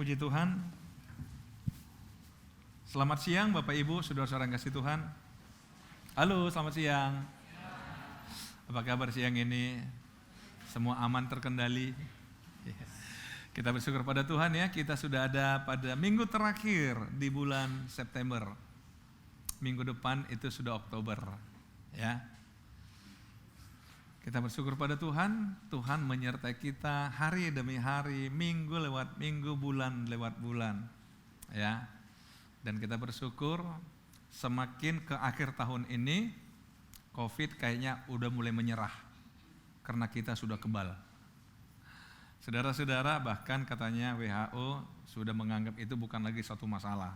Puji Tuhan. Selamat siang Bapak Ibu, saudara-saudara yang kasih Tuhan. Halo, selamat siang. Apa kabar siang ini? Semua aman terkendali? Kita bersyukur pada Tuhan ya, kita sudah ada pada minggu terakhir di bulan September. Minggu depan itu sudah Oktober ya. Kita bersyukur pada Tuhan, Tuhan menyertai kita hari demi hari, minggu lewat minggu, bulan lewat bulan. Ya. Dan kita bersyukur semakin ke akhir tahun ini, COVID kayaknya udah mulai menyerah karena kita sudah kebal. Saudara-saudara, bahkan katanya WHO sudah menganggap itu bukan lagi suatu masalah.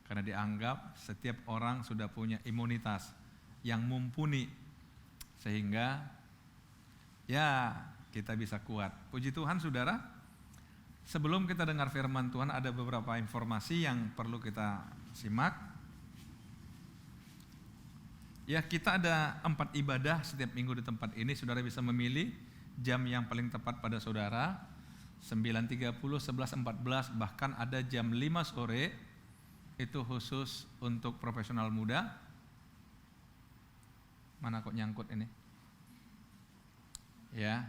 Karena dianggap setiap orang sudah punya imunitas yang mumpuni sehingga ya, kita bisa kuat. Puji Tuhan saudara, sebelum kita dengar firman Tuhan ada beberapa informasi yang perlu kita simak. Ya, kita ada 4 ibadah setiap minggu di tempat ini. Saudara bisa memilih jam yang paling tepat pada saudara. 9.30, 11.14, bahkan ada jam 5 sore. Itu khusus untuk profesional muda. Mana kok nyangkut ini? Ya,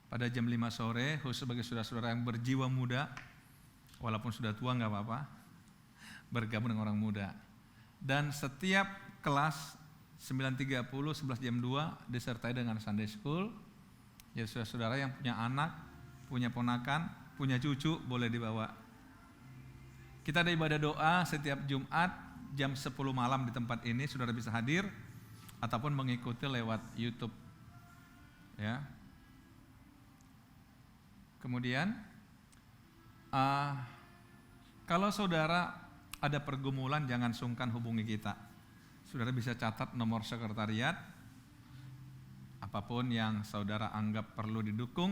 pada jam 5 sore khusus bagi saudara-saudara yang berjiwa muda, walaupun sudah tua nggak apa-apa, bergabung dengan orang muda. Dan setiap kelas 9.30, 11 jam 2 disertai dengan Sunday School. Ya saudara-saudara yang punya anak, punya ponakan, punya cucu boleh dibawa. Kita ada ibadah doa setiap Jumat jam 10 malam di tempat ini, saudara bisa hadir ataupun mengikuti lewat YouTube. Ya. Kemudian kalau saudara ada pergumulan jangan sungkan hubungi kita. Saudara bisa catat nomor sekretariat. Apapun yang saudara anggap perlu didukung,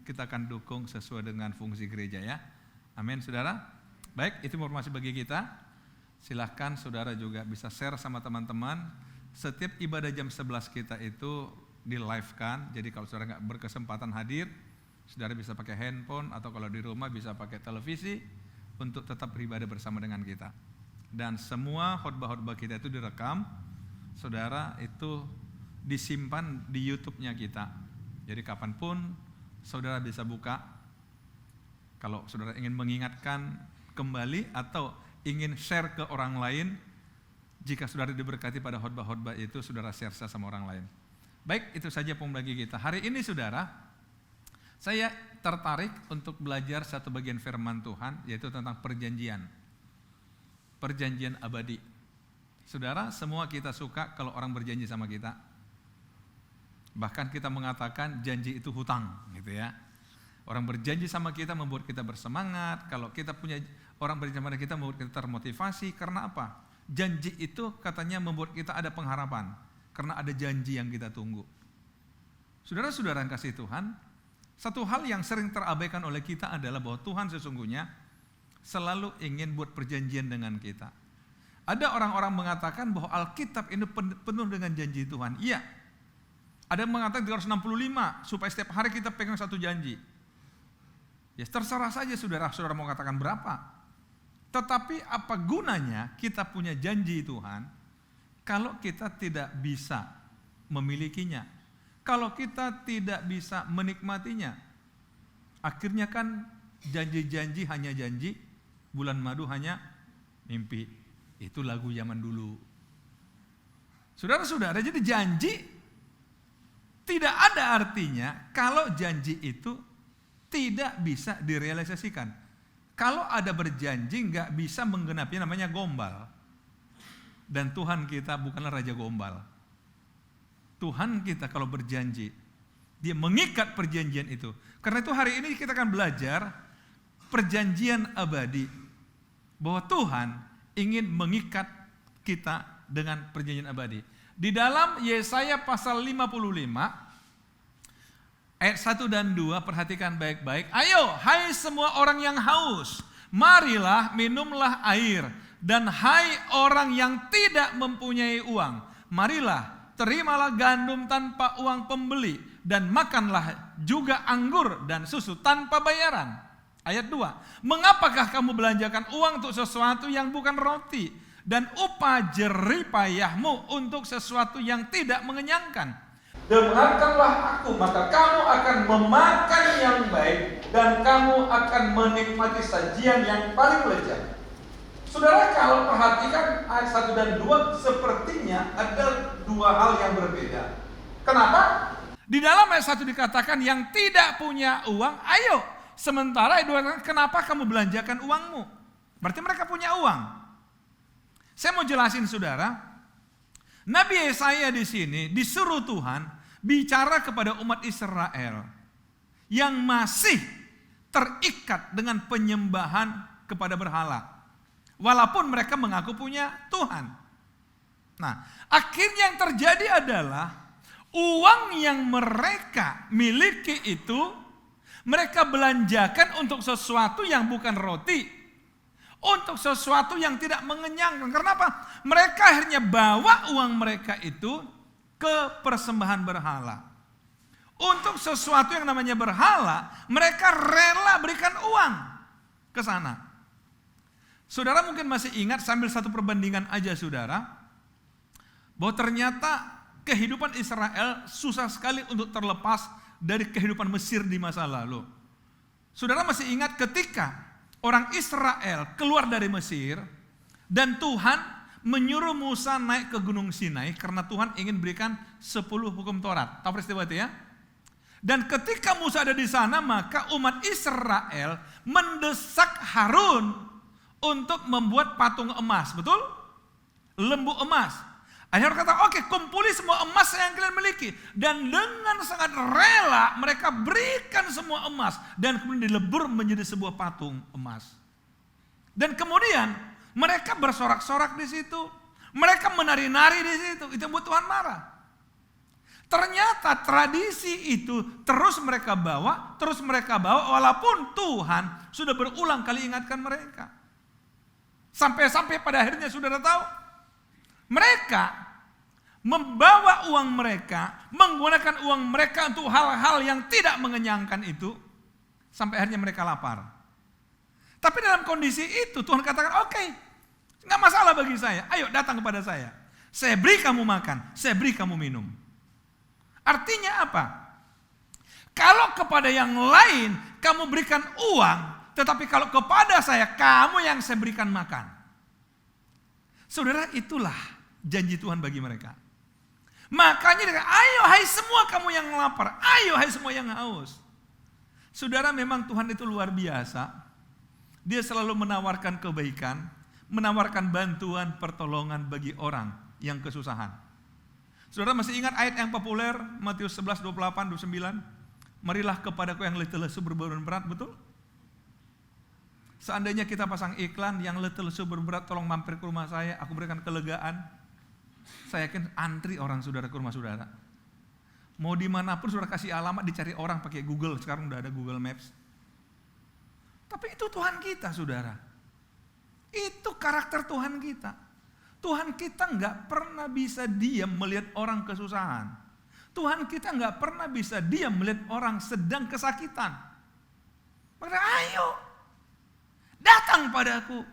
kita akan dukung sesuai dengan fungsi gereja ya. Amin saudara. Baik, itu informasi bagi kita. Silahkan saudara juga bisa share sama teman-teman. Setiap ibadah jam 11 kita itu di live kan, jadi kalau saudara nggak berkesempatan hadir, saudara bisa pakai handphone atau kalau di rumah bisa pakai televisi untuk tetap beribadah bersama dengan kita. Dan semua khotbah-khotbah kita itu direkam, saudara itu disimpan di YouTube-nya kita. Jadi kapanpun saudara bisa buka. Kalau saudara ingin mengingatkan kembali atau ingin share ke orang lain, jika saudara diberkati pada khotbah-khotbah itu, saudara share sama orang lain. Baik, itu saja pembagi kita. Hari ini saudara, saya tertarik untuk belajar satu bagian firman Tuhan, yaitu tentang perjanjian. Perjanjian abadi. Saudara, semua kita suka kalau orang berjanji sama kita. Bahkan kita mengatakan janji itu hutang, gitu ya. Orang berjanji sama kita membuat kita bersemangat. Kalau kita punya orang berjanji sama kita membuat kita termotivasi. Karena apa? Janji itu katanya membuat kita ada pengharapan. Karena ada janji yang kita tunggu. Saudara-saudara yang kasih Tuhan, satu hal yang sering terabaikan oleh kita adalah bahwa Tuhan sesungguhnya selalu ingin buat perjanjian dengan kita. Ada orang-orang mengatakan bahwa Alkitab ini penuh dengan janji Tuhan. Iya. Ada yang mengatakan 365 supaya setiap hari kita pegang satu janji. Ya terserah saja saudara mau katakan berapa. Tetapi apa gunanya kita punya janji Tuhan kalau kita tidak bisa memilikinya, kalau kita tidak bisa menikmatinya? Akhirnya kan janji-janji hanya janji, bulan madu hanya mimpi. Itu lagu zaman dulu. Saudara-saudara, jadi janji tidak ada artinya kalau janji itu tidak bisa direalisasikan. Kalau ada berjanji nggak bisa menggenapi, namanya gombal. Dan Tuhan kita bukanlah raja gombal. Tuhan kita kalau berjanji, dia mengikat perjanjian itu. Karena itu hari ini kita akan belajar perjanjian abadi. Bahwa Tuhan ingin mengikat kita dengan perjanjian abadi. Di dalam Yesaya pasal 55, ayat 1 dan 2, perhatikan baik-baik. Ayo, hai semua orang yang haus, marilah minumlah air. Dan hai orang yang tidak mempunyai uang, marilah terimalah gandum tanpa uang pembeli dan makanlah juga anggur dan susu tanpa bayaran. Ayat 2, mengapakah kamu belanjakan uang untuk sesuatu yang bukan roti, dan upah jerih payahmu untuk sesuatu yang tidak mengenyangkan? Dengarkanlah aku, maka kamu akan memakan yang baik, dan kamu akan menikmati sajian yang paling lezat. Saudara, kalau perhatikan ayat 1 dan 2, sepertinya ada dua hal yang berbeda. Kenapa? Di dalam ayat 1 dikatakan yang tidak punya uang, ayo. Sementara ayat 2, kenapa kamu belanjakan uangmu? Berarti mereka punya uang. Saya mau jelasin saudara, Nabi Yesaya di sini disuruh Tuhan bicara kepada umat Israel yang masih terikat dengan penyembahan kepada berhala. Walaupun mereka mengaku punya Tuhan. Nah, akhirnya yang terjadi adalah uang yang mereka miliki itu mereka belanjakan untuk sesuatu yang bukan roti, untuk sesuatu yang tidak mengenyangkan. Kenapa? Mereka akhirnya bawa uang mereka itu ke persembahan berhala. Untuk sesuatu yang namanya berhala, mereka rela berikan uang ke sana. Saudara mungkin masih ingat, sambil satu perbandingan aja saudara, bahwa ternyata kehidupan Israel susah sekali untuk terlepas dari kehidupan Mesir di masa lalu. Saudara masih ingat ketika orang Israel keluar dari Mesir dan Tuhan menyuruh Musa naik ke Gunung Sinai karena Tuhan ingin berikan 10 hukum Taurat. Tahu peristiwa itu ya? Dan ketika Musa ada di sana, maka umat Israel mendesak Harun untuk membuat patung emas, betul? Lembu emas. Akhirnya kata, oke, kumpuli semua emas yang kalian miliki. Dan dengan sangat rela mereka berikan semua emas. Dan kemudian dilebur menjadi sebuah patung emas. Dan kemudian mereka bersorak-sorak di situ. Mereka menari-nari di situ. Itu buat Tuhan marah. Ternyata tradisi itu terus mereka bawa walaupun Tuhan sudah berulang kali ingatkan mereka. Sampai-sampai pada akhirnya saudara tahu, mereka membawa uang mereka, menggunakan uang mereka untuk hal-hal yang tidak mengenyangkan itu, sampai akhirnya mereka lapar. Tapi dalam kondisi itu Tuhan katakan, oke, nggak masalah bagi saya, ayo datang kepada saya beri kamu makan, saya beri kamu minum. Artinya apa? Kalau kepada yang lain kamu berikan uang, tetapi kalau kepada saya, kamu yang saya berikan makan. Saudara, itulah janji Tuhan bagi mereka. Makanya dia kata, ayo hai semua kamu yang lapar, ayo hai semua yang haus. Saudara, memang Tuhan itu luar biasa. Dia selalu menawarkan kebaikan, menawarkan bantuan, pertolongan bagi orang yang kesusahan. Saudara masih ingat ayat yang populer Matius 11, 28, 29? Marilah kepadaku yang letih lesu berbeban berat, betul? Seandainya kita pasang iklan yang letih lesu berberat, tolong mampir ke rumah saya, aku berikan kelegaan. Saya yakin antri orang saudara ke rumah saudara. Mau dimanapun saudara kasih alamat, dicari orang pakai Google, sekarang udah ada Google Maps. Tapi itu Tuhan kita saudara. Itu karakter Tuhan kita. Tuhan kita nggak pernah bisa diam melihat orang kesusahan. Tuhan kita nggak pernah bisa diam melihat orang sedang kesakitan. Maka ayo, datang padaku.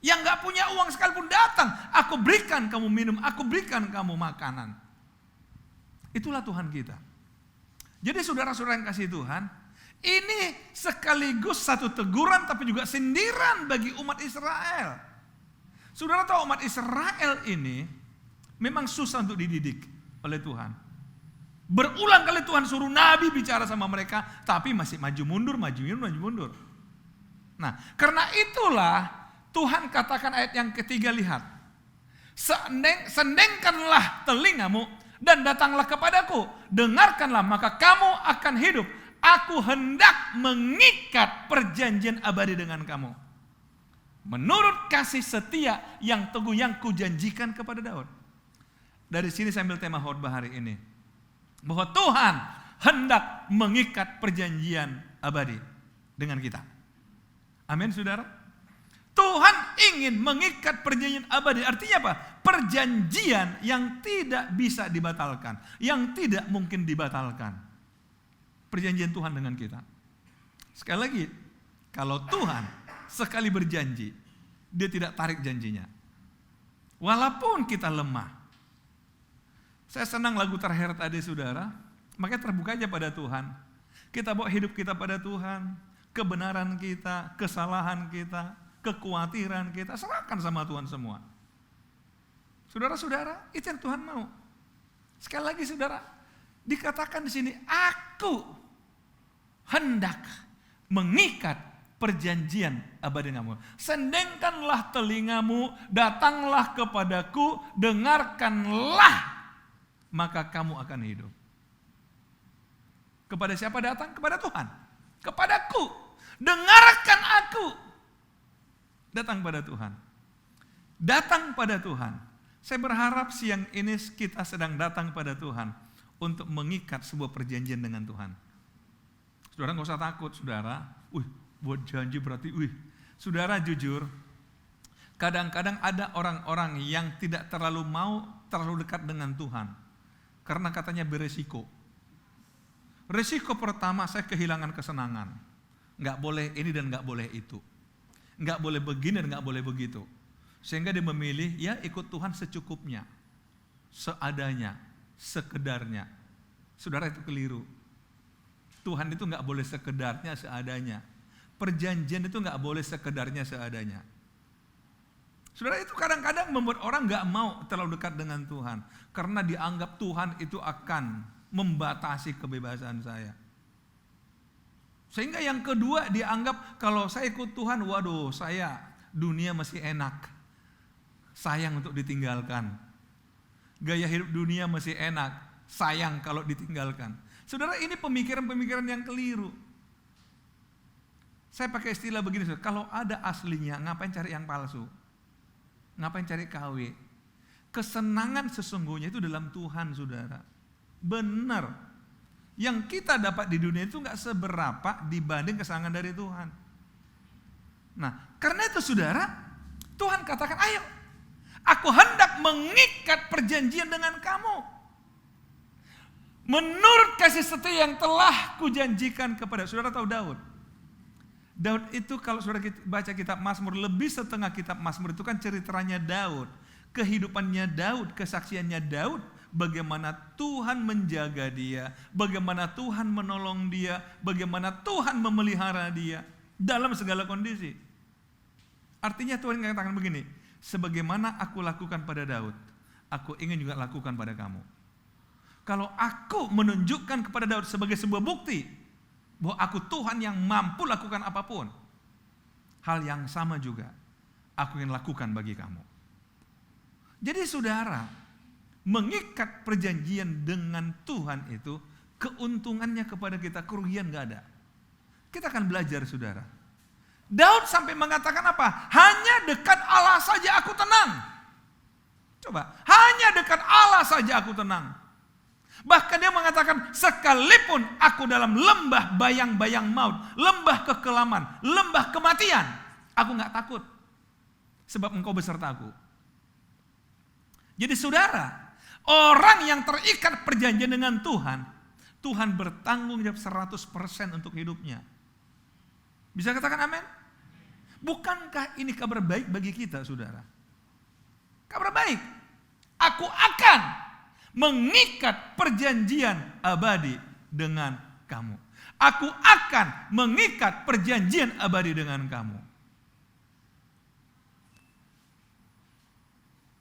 Yang gak punya uang sekalipun datang, aku berikan kamu minum, aku berikan kamu makanan. Itulah Tuhan kita. Jadi saudara-saudara yang kasih Tuhan, ini sekaligus satu teguran tapi juga sindiran bagi umat Israel. Saudara tahu umat Israel ini memang susah untuk dididik oleh Tuhan. Berulang kali Tuhan suruh nabi bicara sama mereka, tapi masih maju mundur. Nah, karena itulah Tuhan katakan ayat yang ketiga, lihat. Sendengkanlah telingamu dan datanglah kepadaku. Dengarkanlah maka kamu akan hidup. Aku hendak mengikat perjanjian abadi dengan kamu. Menurut kasih setia yang teguh yang kujanjikan kepada Daud. Dari sini saya ambil tema khotbah hari ini. Bahwa Tuhan hendak mengikat perjanjian abadi dengan kita. Amin saudara. Tuhan ingin mengikat perjanjian abadi. Artinya apa? Perjanjian yang tidak bisa dibatalkan. Yang tidak mungkin dibatalkan. Perjanjian Tuhan dengan kita. Sekali lagi, Kalau Tuhan sekali berjanji, dia tidak tarik janjinya. Walaupun kita lemah. Saya senang lagu terakhir tadi saudara, makanya terbuka aja pada Tuhan. Kita bawa hidup kita pada Tuhan, kebenaran kita, kesalahan kita, kekhawatiran kita, serahkan sama Tuhan semua. Saudara-saudara, itu yang Tuhan mau. Sekali lagi saudara, dikatakan di sini, aku hendak mengikat perjanjian abadi denganmu. Sendengkanlah telingamu, datanglah kepadaku, dengarkanlah, maka kamu akan hidup. Kepada siapa datang? Kepada Tuhan. Kepadaku, dengarkan aku. Datang pada Tuhan. Datang pada Tuhan. Saya berharap siang ini kita sedang datang pada Tuhan untuk mengikat sebuah perjanjian dengan Tuhan. Saudara nggak usah takut, saudara. Buat janji berarti, Saudara jujur, kadang-kadang ada orang-orang yang tidak terlalu mau terlalu dekat dengan Tuhan. Karena katanya beresiko. Resiko pertama, saya kehilangan kesenangan. Nggak boleh ini dan nggak boleh itu. Nggak boleh begini dan nggak boleh begitu. Sehingga dia memilih, ya ikut Tuhan secukupnya, seadanya, sekedarnya. Saudara, itu keliru. Tuhan itu nggak boleh sekedarnya, seadanya. Perjanjian itu nggak boleh sekedarnya, seadanya. Saudara, itu kadang-kadang membuat orang nggak mau terlalu dekat dengan Tuhan. Karena dianggap Tuhan itu akan membatasi kebebasan saya. Sehingga yang kedua dianggap kalau saya ikut Tuhan, waduh saya dunia masih enak. Sayang untuk ditinggalkan. Gaya hidup dunia masih enak. Sayang kalau ditinggalkan. Saudara, ini pemikiran-pemikiran yang keliru. Saya pakai istilah begini, saudara. Kalau ada aslinya, ngapain cari yang palsu? Ngapain cari KW? Kesenangan sesungguhnya itu dalam Tuhan, saudara. Benar. Yang kita dapat di dunia itu gak seberapa dibanding kesenangan dari Tuhan. Nah, karena itu saudara, Tuhan katakan, ayo, aku hendak mengikat perjanjian dengan kamu. Menurut kasih setia yang telah kujanjikan kepada saudara. Tahu Daud? Daud itu kalau saudara baca kitab Mazmur, lebih setengah kitab Mazmur itu kan ceritanya Daud. Kehidupannya Daud, kesaksiannya Daud, bagaimana Tuhan menjaga dia, bagaimana Tuhan menolong dia, bagaimana Tuhan memelihara dia dalam segala kondisi. Artinya Tuhan mengatakan begini, sebagaimana aku lakukan pada Daud, aku ingin juga lakukan pada kamu. Kalau aku menunjukkan kepada Daud sebagai sebuah bukti bahwa aku Tuhan yang mampu lakukan apapun, hal yang sama juga aku ingin lakukan bagi kamu. Jadi saudara, mengikat perjanjian dengan Tuhan itu keuntungannya kepada kita, kerugian gak ada. Kita akan belajar saudara. Daud sampai mengatakan apa? Hanya dekat Allah saja aku tenang. Coba, hanya dekat Allah saja aku tenang. Bahkan dia mengatakan, sekalipun aku dalam lembah bayang-bayang maut, lembah kekelaman, lembah kematian, aku gak takut. Sebab engkau besertaku. Jadi saudara, orang yang terikat perjanjian dengan Tuhan, Tuhan bertanggung jawab 100% untuk hidupnya. Bisa katakan amin? Bukankah ini kabar baik bagi kita saudara? Kabar baik. Aku akan mengikat perjanjian abadi dengan kamu. Aku akan mengikat perjanjian abadi dengan kamu.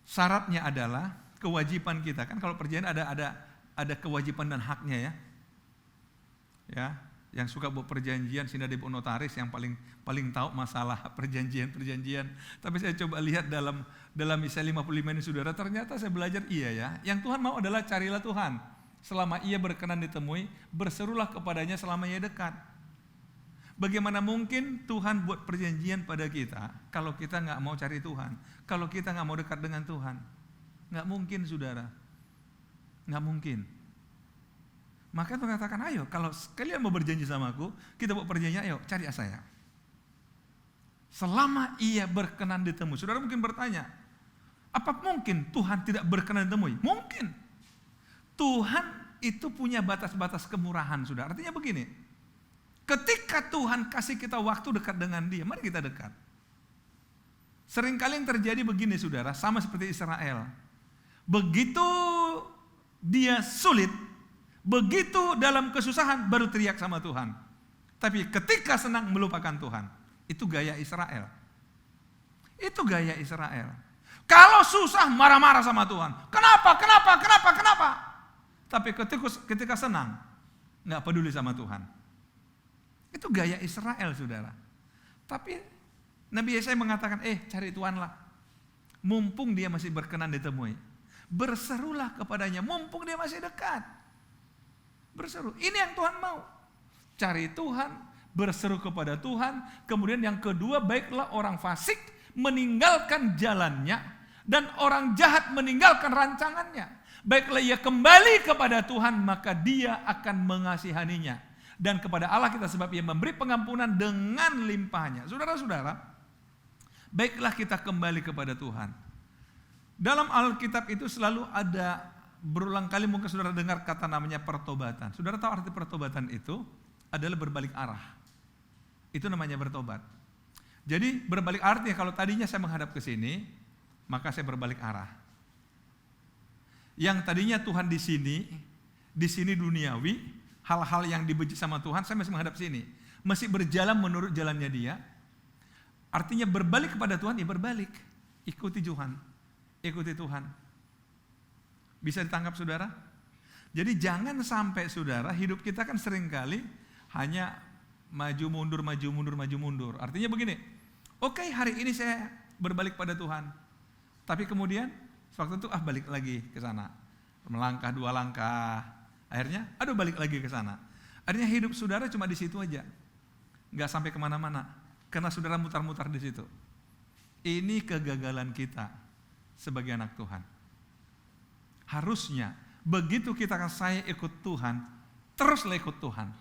Syaratnya adalah kewajiban kita. Kan kalau perjanjian ada kewajiban dan haknya ya. Ya, yang suka buat perjanjian sini ada notaris yang paling tahu masalah perjanjian. Tapi saya coba lihat dalam Yesaya 55 ini saudara, ternyata saya belajar iya ya. Yang Tuhan mau adalah carilah Tuhan. Selama ia berkenan ditemui, berserulah kepadanya selama ia dekat. Bagaimana mungkin Tuhan buat perjanjian pada kita kalau kita nggak mau cari Tuhan, kalau kita nggak mau dekat dengan Tuhan? Nggak mungkin saudara, nggak mungkin. Maka Tuhan katakan, ayo kalau kalian mau berjanji sama aku, kita buat perjanjian, ayo cari saya. Selama ia berkenan ditemui. Saudara mungkin bertanya, apa mungkin Tuhan tidak berkenan ditemui? Mungkin. Tuhan itu punya batas-batas kemurahan, saudara. Artinya begini, Ketika Tuhan kasih kita waktu dekat dengan Dia, mari kita dekat. Seringkali yang terjadi begini saudara, sama seperti Israel. Begitu dia sulit, begitu dalam kesusahan baru teriak sama Tuhan. Tapi ketika senang melupakan Tuhan. Itu gaya Israel. Itu gaya Israel. Kalau susah marah-marah sama Tuhan. Kenapa? Tapi ketika senang, nggak peduli sama Tuhan. Itu gaya Israel saudara. Tapi Nabi Yesaya mengatakan, cari Tuhanlah. Mumpung dia masih berkenan ditemui. Berserulah kepadanya, mumpung dia masih dekat. Berseru, ini yang Tuhan mau. Cari Tuhan, berseru kepada Tuhan. Kemudian yang kedua, baiklah orang fasik meninggalkan jalannya. Dan orang jahat meninggalkan rancangannya. Baiklah ia kembali kepada Tuhan, maka dia akan mengasihaninya. Dan kepada Allah kita sebab ia memberi pengampunan dengan limpahnya. Saudara-saudara, baiklah kita kembali kepada Tuhan. Dalam Alkitab itu selalu ada, berulang kali mungkin saudara dengar kata namanya pertobatan. Saudara tahu arti pertobatan itu adalah berbalik arah. Itu namanya bertobat. Jadi berbalik artinya kalau tadinya saya menghadap ke sini, maka saya berbalik arah. Yang tadinya Tuhan di sini duniawi, hal-hal yang dibenci sama Tuhan, saya masih menghadap sini. Masih berjalan menurut jalannya Dia. Artinya berbalik kepada Tuhan, ya berbalik. Ikuti Tuhan. Ikuti Tuhan. Bisa ditangkap saudara? Jadi jangan sampai saudara, hidup kita kan seringkali hanya maju mundur. Artinya begini, oke, hari ini saya berbalik pada Tuhan. Tapi kemudian, waktu itu balik lagi ke sana. Melangkah 2 langkah. Akhirnya, balik lagi ke sana. Artinya hidup saudara cuma di situ aja. Nggak sampai kemana-mana. Karena saudara mutar-mutar di situ. Ini kegagalan kita sebagai anak Tuhan. Harusnya, begitu kita akan saya ikut Tuhan, teruslah ikut Tuhan.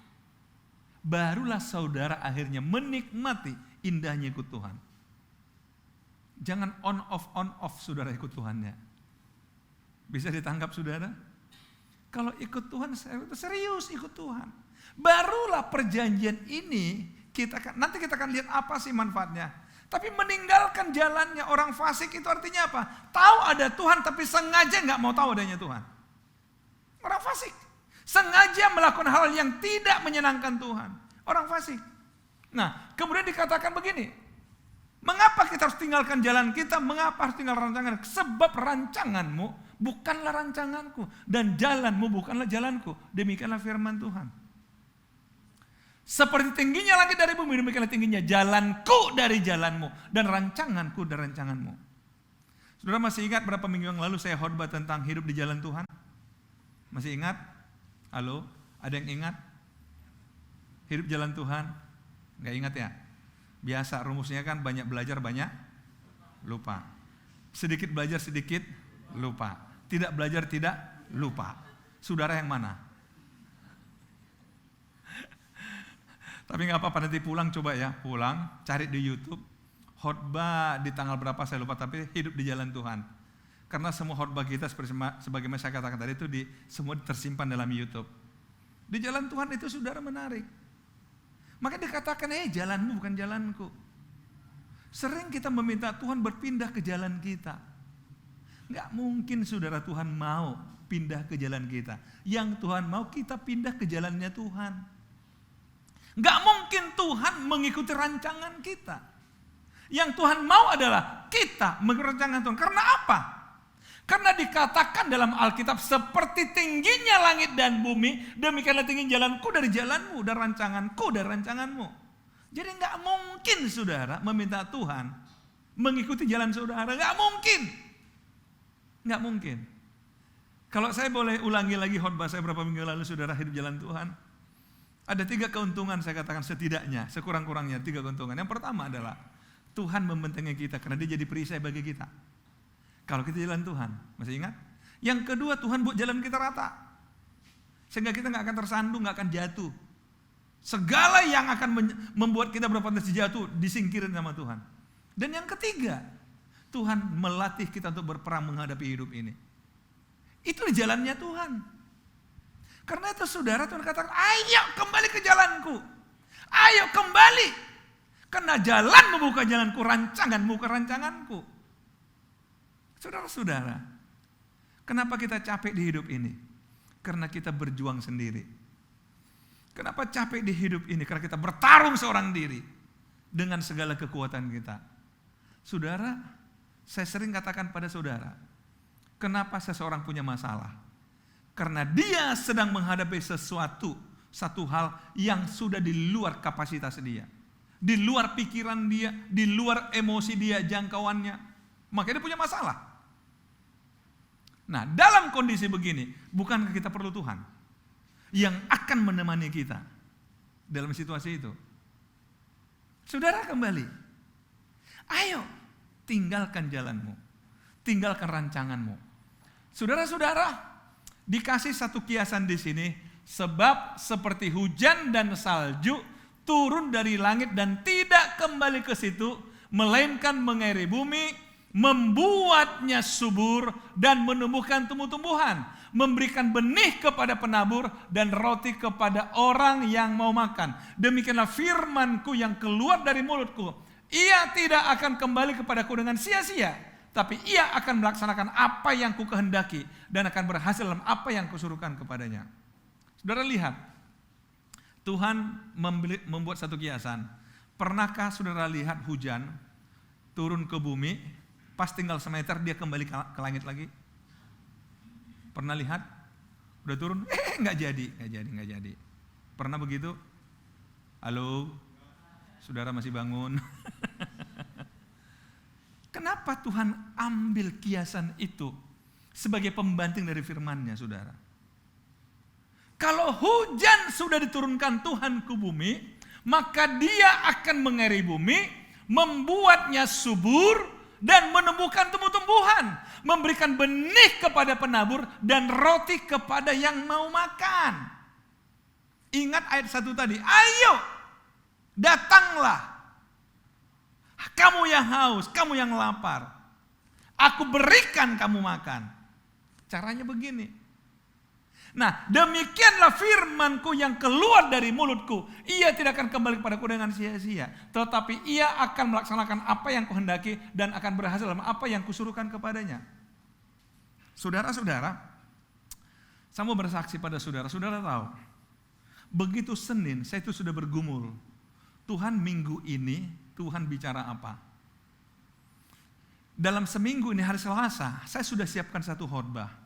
Barulah saudara akhirnya menikmati indahnya ikut Tuhan. Jangan on off saudara ikut Tuhannya. Bisa ditangkap saudara? Kalau ikut Tuhan, serius ikut Tuhan. Barulah perjanjian ini, nanti kita akan lihat apa sih manfaatnya. Tapi meninggalkan jalannya orang fasik itu artinya apa? Tahu ada Tuhan tapi sengaja nggak mau tahu adanya Tuhan. Orang fasik. Sengaja melakukan hal yang tidak menyenangkan Tuhan. Orang fasik. Nah, kemudian dikatakan begini. Mengapa kita harus tinggalkan jalan kita? Mengapa harus tinggal rancangan? Sebab rancanganmu bukanlah rancanganku. Dan jalanmu bukanlah jalanku. Demikianlah firman Tuhan. Seperti tingginya langit dari bumi, demikianlah tingginya jalanku dari jalanmu. Dan rancanganku dari rancanganmu. Saudara masih ingat berapa minggu yang lalu saya khotbah tentang hidup di jalan Tuhan? Masih ingat? Halo? Ada yang ingat? Hidup jalan Tuhan? Nggak ingat ya? Biasa rumusnya kan banyak belajar banyak lupa. Sedikit belajar sedikit lupa. Tidak belajar tidak lupa. Saudara yang mana? Tapi nggak apa-apa, nanti pulang coba ya, pulang cari di YouTube khotbah di tanggal berapa saya lupa, tapi hidup di jalan Tuhan. Karena semua khotbah kita sebagaimana saya katakan tadi itu semua tersimpan dalam YouTube. Di jalan Tuhan itu saudara menarik. Maka dikatakan, jalanmu bukan jalanku. Sering kita meminta Tuhan berpindah ke jalan kita. Nggak mungkin saudara Tuhan mau pindah ke jalan kita. Yang Tuhan mau kita pindah ke jalannya Tuhan. Nggak mungkin Tuhan mengikuti rancangan kita. Yang Tuhan mau adalah kita mengikuti rancangan Tuhan. Karena apa? Karena dikatakan dalam Alkitab, seperti tingginya langit dan bumi, demikianlah tinggi jalanku dari jalanmu, dan rancanganku dari rancanganmu. Jadi nggak mungkin saudara meminta Tuhan mengikuti jalan saudara. Nggak mungkin. Nggak mungkin. Kalau saya boleh ulangi lagi khotbah saya berapa minggu lalu, saudara, hidup jalan Tuhan. Ada 3 keuntungan saya katakan setidaknya, sekurang-kurangnya 3 keuntungan. Yang pertama adalah Tuhan membentengi kita karena Dia jadi perisai bagi kita. Kalau kita jalan Tuhan, masih ingat? Yang kedua, Tuhan buat jalan kita rata. Sehingga kita gak akan tersandung, gak akan jatuh. Segala yang akan membuat kita berpotensi jatuh, disingkirin sama Tuhan. Dan yang ketiga, Tuhan melatih kita untuk berperang menghadapi hidup ini. Itu jalannya Tuhan. Karena itu saudara, Tuhan katakan, ayo kembali ke jalanku. Ayo kembali. Karena jalanmu bukan jalanku, rancanganmu bukan rancanganku. Saudara-saudara, kenapa kita capek di hidup ini? Karena kita berjuang sendiri. Kenapa capek di hidup ini? Karena kita bertarung seorang diri dengan segala kekuatan kita. Saudara, saya sering katakan pada saudara, kenapa seseorang punya masalah? Karena dia sedang menghadapi satu hal yang sudah di luar kapasitas dia, di luar pikiran dia, di luar emosi dia, jangkauannya. Makanya dia punya masalah. Nah, dalam kondisi begini, bukankah kita perlu Tuhan yang akan menemani kita dalam situasi itu? Saudara kembali. Ayo, tinggalkan jalanmu. Tinggalkan rancanganmu. Saudara-saudara, dikasih satu kiasan di sini, sebab seperti hujan dan salju turun dari langit dan tidak kembali ke situ, melainkan mengairi bumi, membuatnya subur dan menumbuhkan tumbuh-tumbuhan, memberikan benih kepada penabur dan roti kepada orang yang mau makan. Demikianlah firmanku yang keluar dari mulutku. Ia tidak akan kembali kepadaku dengan sia-sia, tapi ia akan melaksanakan apa yang ku kehendaki dan akan berhasil dalam apa yang kusuruhkan kepadanya. Saudara lihat, Tuhan membuat satu kiasan. Pernahkah saudara lihat hujan turun ke bumi, pas tinggal semeter dia kembali ke langit lagi? Pernah lihat? Udah turun, nggak jadi. Pernah begitu? Halo? Saudara masih bangun? Kenapa Tuhan ambil kiasan itu sebagai pembanting dari firman-Nya, saudara? Kalau hujan sudah diturunkan Tuhan ke bumi, maka dia akan mengairi bumi, membuatnya subur, dan menumbuhkan tumbuh-tumbuhan, memberikan benih kepada penabur, dan roti kepada yang mau makan. Ingat ayat 1 tadi, ayo, datanglah. Kamu yang haus, kamu yang lapar, aku berikan kamu makan. Caranya begini. Nah, demikianlah firmanku yang keluar dari mulutku. Ia tidak akan kembali kepadaku dengan sia-sia, tetapi ia akan melaksanakan apa yang kuhendaki dan akan berhasil dalam apa yang kusuruhkan kepadanya. Saudara-saudara, saya mau bersaksi pada saudara. Saudara tahu, begitu Senin saya itu sudah bergumul, Tuhan minggu ini Tuhan bicara apa? Dalam seminggu ini hari Selasa, saya sudah siapkan satu khotbah.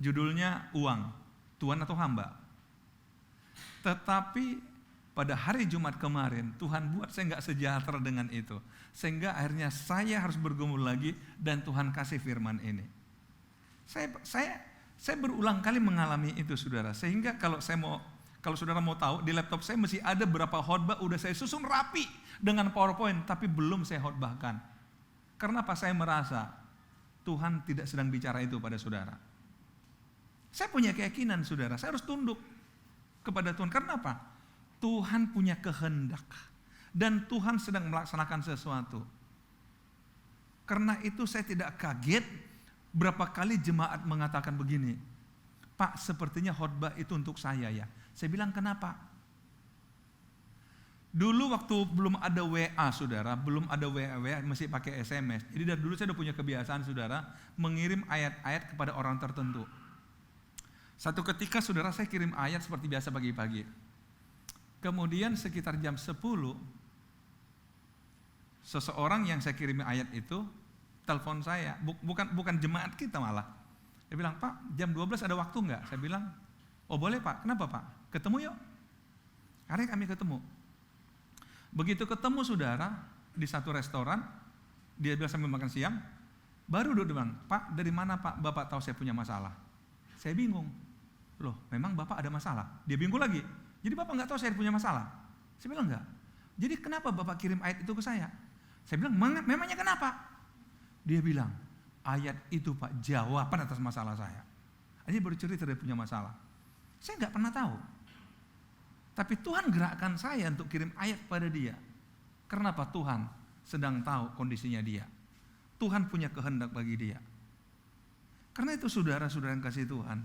Judulnya uang, Tuhan atau hamba. Tetapi pada hari Jumat kemarin, Tuhan buat saya nggak sejahtera dengan itu. Sehingga akhirnya saya harus bergumul lagi dan Tuhan kasih firman ini. Saya berulang kali mengalami itu, saudara. Sehingga kalau saudara mau tahu, di laptop saya masih ada berapa khotbah udah saya susun rapi dengan PowerPoint, tapi belum saya khotbahkan. Karena apa? Saya merasa Tuhan tidak sedang bicara itu pada saudara. Saya punya keyakinan, saudara, saya harus tunduk kepada Tuhan. Karena apa? Tuhan punya kehendak dan Tuhan sedang melaksanakan sesuatu. Karena itu saya tidak kaget berapa kali jemaat mengatakan begini, Pak, sepertinya khotbah itu untuk saya ya. Saya bilang, kenapa? Dulu waktu belum ada WA, saudara, belum ada WA, masih pakai SMS. Jadi dari dulu saya udah punya kebiasaan, saudara, mengirim ayat-ayat kepada orang tertentu. Satu ketika, saudara, saya kirim ayat seperti biasa pagi-pagi. Kemudian sekitar jam 10, seseorang yang saya kirim ayat itu telepon saya, bukan jemaat kita malah. Dia bilang, Pak, jam 12 ada waktu enggak? Saya bilang, oh boleh Pak, kenapa Pak? Ketemu yuk. Hari kami ketemu. Begitu ketemu, saudara, di satu restoran, dia bilang sambil makan siang, baru dia bilang, Pak, dari mana Pak Bapak tahu saya punya masalah? Saya bingung. Loh, memang Bapak ada masalah? Dia bingung lagi. Jadi Bapak nggak tahu saya punya masalah? Saya bilang enggak. Jadi kenapa Bapak kirim ayat itu ke saya? Saya bilang, memangnya kenapa? Dia bilang, ayat itu Pak jawaban atas masalah saya. Dia baru cerita dia punya masalah. Saya nggak pernah tahu. Tapi Tuhan gerakkan saya untuk kirim ayat pada dia. Kenapa? Tuhan sedang tahu kondisinya dia. Tuhan punya kehendak bagi dia. Karena itu saudara-saudara yang kasih Tuhan,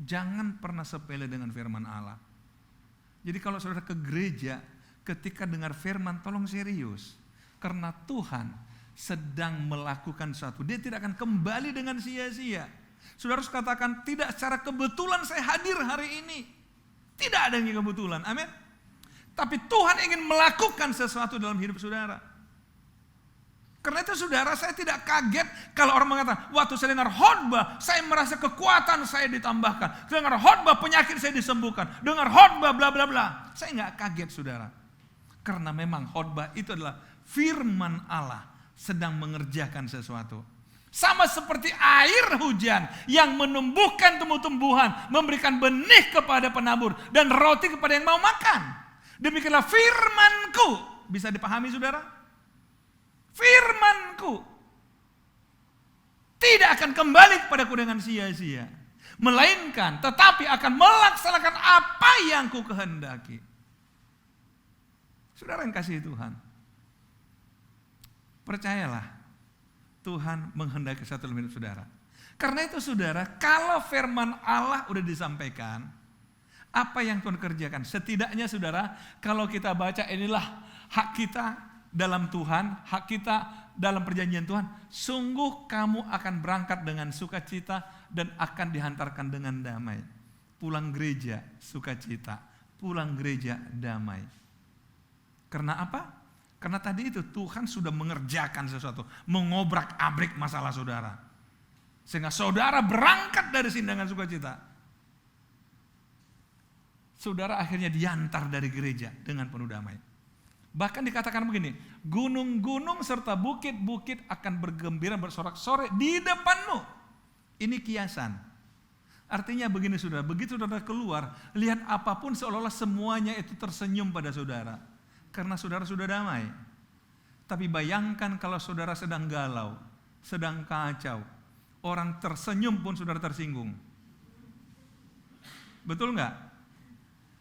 jangan pernah sepele dengan firman Allah. Jadi kalau saudara ke gereja, ketika dengar firman tolong serius. Karena Tuhan sedang melakukan sesuatu. Dia tidak akan kembali dengan sia-sia. Saudara harus katakan, tidak secara kebetulan saya hadir hari ini. Tidak ada yang kebetulan, amin. Tapi Tuhan ingin melakukan sesuatu dalam hidup saudara. Karena itu saudara, saya tidak kaget kalau orang mengatakan, waktu saya dengar khotbah, saya merasa kekuatan saya ditambahkan. Dengar khotbah, penyakit saya disembuhkan. Dengar khotbah, bla bla bla. Saya nggak kaget saudara. Karena memang khotbah itu adalah firman Allah sedang mengerjakan sesuatu. Sama seperti air hujan yang menumbuhkan tumbuh-tumbuhan, memberikan benih kepada penabur, dan roti kepada yang mau makan. Demikianlah firmanku. Bisa dipahami saudara? Firmanku tidak akan kembali kepadaku dengan sia-sia, melainkan tetapi akan melaksanakan apa yang ku kehendaki. Saudara yang kasih Tuhan, percayalah Tuhan menghendaki satu dalam hidup saudara. Karena itu saudara, kalau firman Allah udah disampaikan, apa yang Tuhan kerjakan? Setidaknya saudara, kalau kita baca inilah hak kita dalam Tuhan, hak kita dalam perjanjian Tuhan, sungguh kamu akan berangkat dengan sukacita dan akan dihantarkan dengan damai. Pulang gereja sukacita, pulang gereja damai. Karena apa? Karena tadi itu Tuhan sudah mengerjakan sesuatu, mengobrak-abrik masalah saudara. Sehingga saudara berangkat dari sini dengan sukacita. Saudara akhirnya diantar dari gereja dengan penuh damai. Bahkan dikatakan begini, gunung-gunung serta bukit-bukit akan bergembira bersorak-sorai di depanmu. Ini kiasan. Artinya begini saudara, begitu saudara keluar, lihat apapun seolah-olah semuanya itu tersenyum pada saudara. Karena saudara sudah damai. Tapi bayangkan kalau saudara sedang galau, sedang kacau, orang tersenyum pun saudara tersinggung. Betul nggak?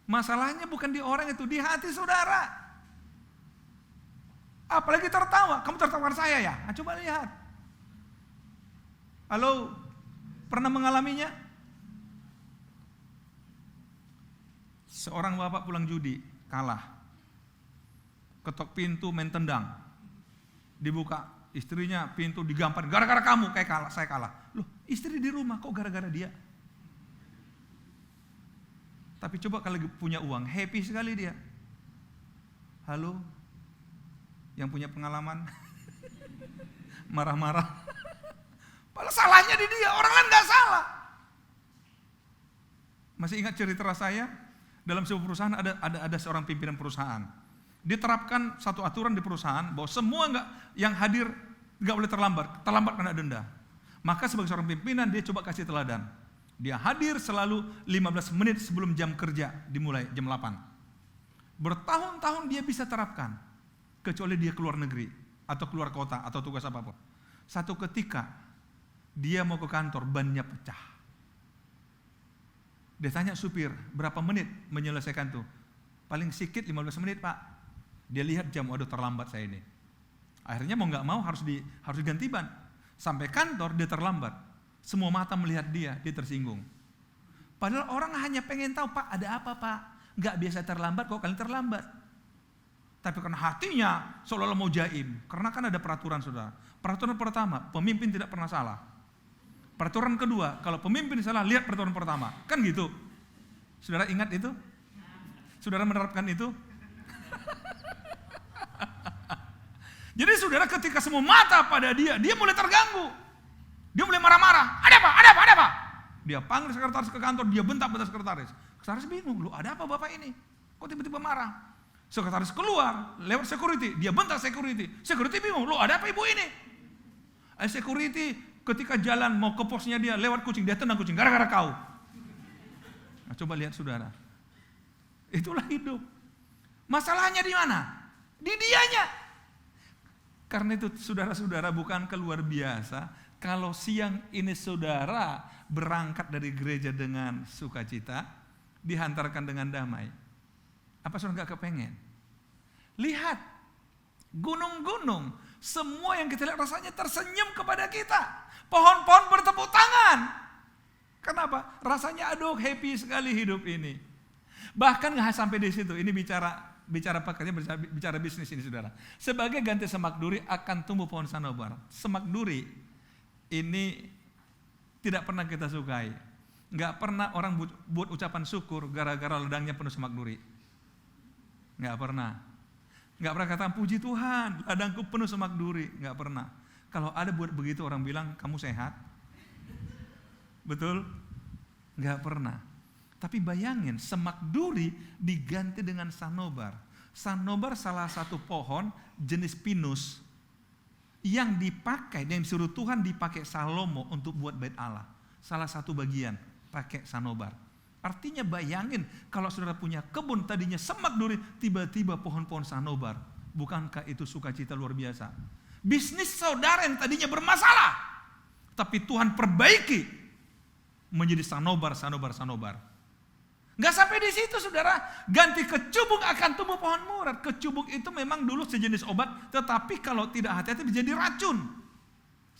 Masalahnya bukan di orang itu, di hati saudara. Apalagi tertawa, kamu tertawakan saya ya? Nah, coba lihat. Halo, pernah mengalaminya? Seorang bapak pulang judi, kalah. Ketok pintu, main tendang. Dibuka, istrinya pintu digampar. Gara-gara kamu, kayak kalah, saya kalah. Loh, istri di rumah, kok gara-gara dia? Tapi coba kalau punya uang, happy sekali dia. Halo, yang punya pengalaman marah-marah. Padahal salahnya di dia, orang lain nggak salah. Masih ingat cerita saya? Dalam sebuah perusahaan ada seorang pimpinan perusahaan. Diterapkan satu aturan di perusahaan bahwa semua yang hadir nggak boleh terlambat kena denda. Maka sebagai seorang pimpinan dia coba kasih teladan. Dia hadir selalu 15 menit sebelum jam kerja dimulai jam 8. Bertahun-tahun dia bisa terapkan. Kecuali dia keluar negeri, atau keluar kota, atau tugas apapun. Satu ketika, dia mau ke kantor, bannya pecah. Dia tanya supir, berapa menit menyelesaikan tuh? Paling sedikit 15 menit pak. Dia lihat jam, waduh terlambat saya ini. Akhirnya mau gak mau harus diganti ban. Sampai kantor dia terlambat. Semua mata melihat dia tersinggung. Padahal orang hanya pengen tahu, pak ada apa pak? Gak biasa terlambat, kok kalian terlambat? Tapi karena hatinya seolah-olah mau jaim. Karena kan ada peraturan saudara. Peraturan pertama, pemimpin tidak pernah salah. Peraturan kedua, kalau pemimpin salah, lihat peraturan pertama. Kan gitu. Saudara ingat itu? Saudara menerapkan itu? Jadi saudara ketika semua mata pada dia mulai terganggu. Dia mulai marah-marah. Ada apa? Dia panggil sekretaris ke kantor, dia bentak-bentak sekretaris. Sekretaris bingung, loh ada apa bapak ini? Kok tiba-tiba marah? Sekretaris keluar, lewat security, dia bentak security. Security bingung, loh ada apa ibu ini? Security ketika jalan mau ke posnya dia, lewat kucing, dia tendang kucing, gara-gara kau. Nah, coba lihat saudara. Itulah hidup. Masalahnya di mana? Di dianya. Karena itu saudara-saudara bukan luar biasa, kalau siang ini saudara berangkat dari gereja dengan sukacita, dihantarkan dengan damai. Apa saudara gak kepengen? Lihat, gunung-gunung, semua yang kita lihat rasanya tersenyum kepada kita. Pohon-pohon bertepuk tangan. Kenapa? Rasanya aduh happy sekali hidup ini. Bahkan gak sampai di situ, ini bicara bicara pekerjaan, bicara bisnis ini saudara. Sebagai ganti semak duri akan tumbuh pohon sanobar. Semak duri ini tidak pernah kita sukai. Nggak pernah orang buat ucapan syukur gara-gara ladangnya penuh semak duri. Nggak pernah. Nggak pernah kata puji Tuhan, ladangku penuh semak duri. Nggak pernah. Kalau ada buat begitu orang bilang kamu sehat. Betul? Nggak pernah. Tapi bayangin semak duri diganti dengan sanobar. Sanobar salah satu pohon jenis pinus yang dipakai, yang disuruh Tuhan dipakai Salomo untuk buat bait Allah. Salah satu bagian pakai sanobar. Artinya bayangin kalau saudara punya kebun tadinya semak duri, tiba-tiba pohon-pohon sanobar. Bukankah itu sukacita luar biasa? Bisnis saudara yang tadinya bermasalah, tapi Tuhan perbaiki menjadi sanobar. Gak sampai di situ saudara, ganti kecubung akan tumbuh pohon murad. Kecubung itu memang dulu sejenis obat, tetapi kalau tidak hati-hati menjadi racun.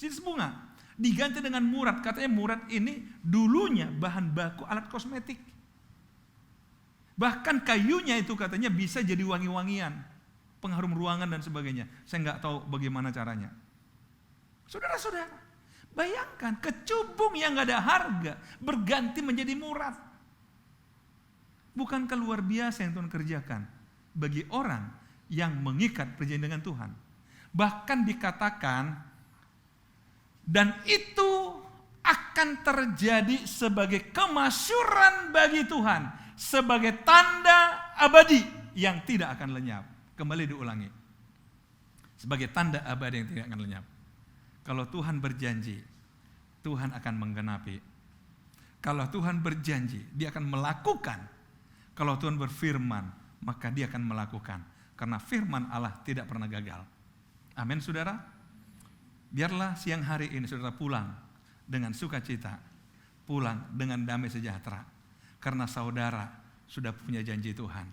Jenis bunga. Diganti dengan murad, katanya murad ini dulunya bahan baku alat kosmetik. Bahkan kayunya itu katanya bisa jadi wangi-wangian, pengharum ruangan dan sebagainya. Saya nggak tahu bagaimana caranya. Saudara-saudara, bayangkan kecubung yang nggak ada harga berganti menjadi murad. Bukankah luar biasa yang Tuhan kerjakan bagi orang yang mengikat perjanjian dengan Tuhan? Bahkan dikatakan, dan itu akan terjadi sebagai kemasyuran bagi Tuhan, sebagai tanda abadi yang tidak akan lenyap. Kembali diulangi, sebagai tanda abadi yang tidak akan lenyap. Kalau Tuhan berjanji, Tuhan akan menggenapi. Kalau Tuhan berjanji, Dia akan melakukan. Kalau Tuhan berfirman, maka Dia akan melakukan. Karena firman Allah tidak pernah gagal. Amin saudara. Biarlah siang hari ini saudara pulang dengan sukacita, pulang dengan damai sejahtera. Karena saudara sudah punya janji Tuhan.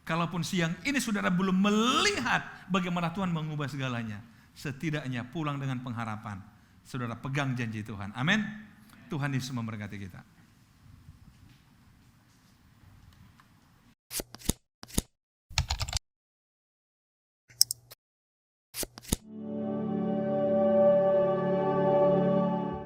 Kalaupun siang ini saudara belum melihat bagaimana Tuhan mengubah segalanya, setidaknya pulang dengan pengharapan. Saudara pegang janji Tuhan. Amin. Tuhan Yesus memberkati kita.